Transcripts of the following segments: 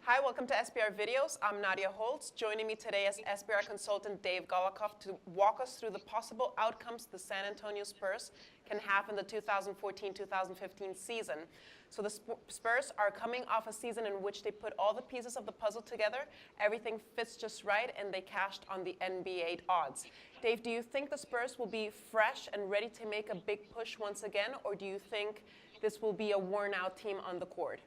Hi, welcome to SBR Videos. I'm Nadia Holtz. Joining me today is SBR consultant Dave Golikoff to walk us through the possible outcomes the San Antonio Spurs can have in the 2014-2015 season. So the Spurs are coming off a season in which they put all the pieces of the puzzle together, everything fits just right, and they cashed on the NBA odds. Dave, do you think the Spurs will be fresh and ready to make a big push once again, or do you think this will be a worn-out team on the court?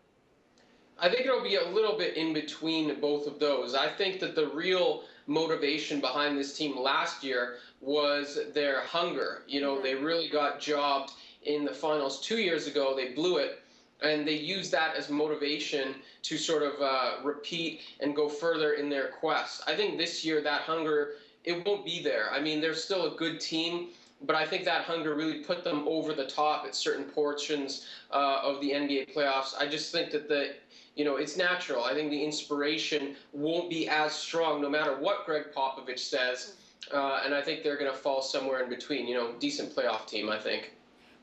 I think it'll be a little bit in between both of those. I think that the real motivation behind this team last year was their hunger. They really got jobbed in the finals 2 years ago. They blew it, and they used that as motivation to sort of repeat and go further in their quest. I think this year that hunger, it won't be there. I mean, they're still a good team, but I think that hunger really put them over the top at certain portions of the NBA playoffs. I just think that it's natural. I think the inspiration won't be as strong no matter what Greg Popovich says, and I think they're going to fall somewhere in between. Decent playoff team, I think.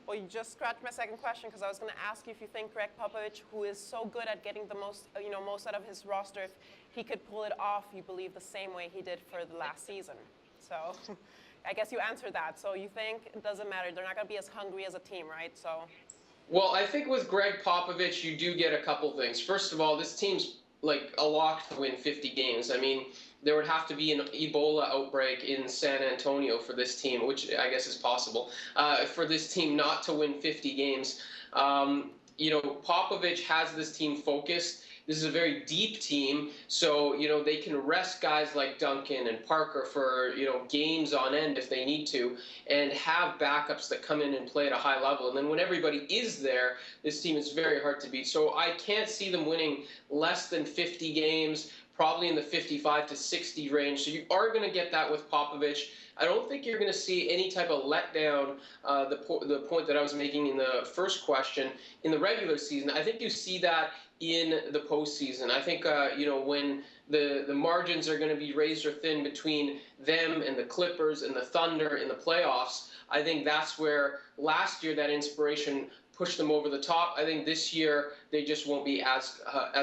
Well, you just scratched my second question, because I was going to ask you if you think Greg Popovich, who is so good at getting the most out of his roster, if he could pull it off, you believe, the same way he did for the last season. So I guess you answered that. So you think it doesn't matter. They're not going to be as hungry as a team, right? Well, I think with Greg Popovich, you do get a couple things. First of all, this team's like a lock to win 50 games. I mean, there would have to be an Ebola outbreak in San Antonio for this team, which I guess is possible, for this team not to win 50 games. Popovich has this team focused. This is a very deep team, so, they can rest guys like Duncan and Parker for, games on end if they need to, and have backups that come in and play at a high level. And then when everybody is there, this team is very hard to beat. So I can't see them winning less than 50 games, probably in the 55 to 60 range. So you are going to get that with Popovich. I don't think you're going to see any type of letdown, the point that I was making in the first question, in the regular season. I think you see that in the postseason. I think, when the margins are going to be razor thin between them and the Clippers and the Thunder in the playoffs, I think that's where last year that inspiration pushed them over the top. I think this year they just won't be as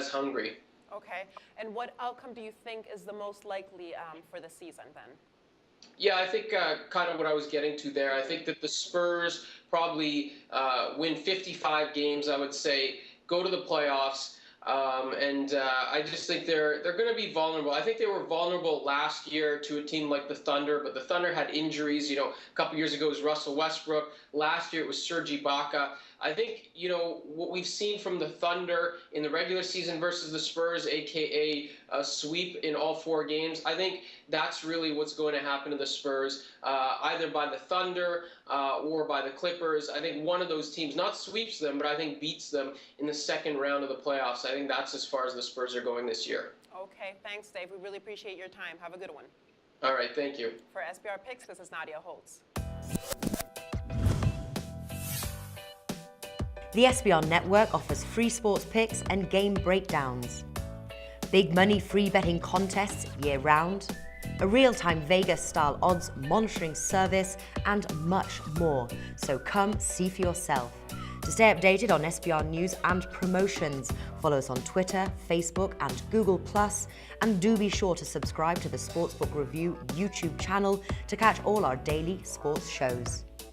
hungry. Okay. And what outcome do you think is the most likely for the season then? Yeah, I think kind of what I was getting to there. I think that the Spurs probably win 55 games, I would say, go to the playoffs, and I just think they're going to be vulnerable. I think they were vulnerable last year to a team like the Thunder, but the Thunder had injuries. A couple years ago it was Russell Westbrook. Last year it was Serge Ibaka. I think, what we've seen from the Thunder in the regular season versus the Spurs, a.k.a. a sweep in all 4 games, I think that's really what's going to happen to the Spurs, either by the Thunder or by the Clippers. I think one of those teams not sweeps them, but I think beats them in the second round of the playoffs. I think that's as far as the Spurs are going this year. Okay, thanks, Dave. We really appreciate your time. Have a good one. All right, thank you. For SBR Picks, this is Nadia Holtz. The SBR network offers free sports picks and game breakdowns, big money free betting contests year-round, a real-time Vegas-style odds monitoring service, and much more. So come see for yourself. To stay updated on SBR news and promotions, follow us on Twitter, Facebook, and Google+, and do be sure to subscribe to the Sportsbook Review YouTube channel to catch all our daily sports shows.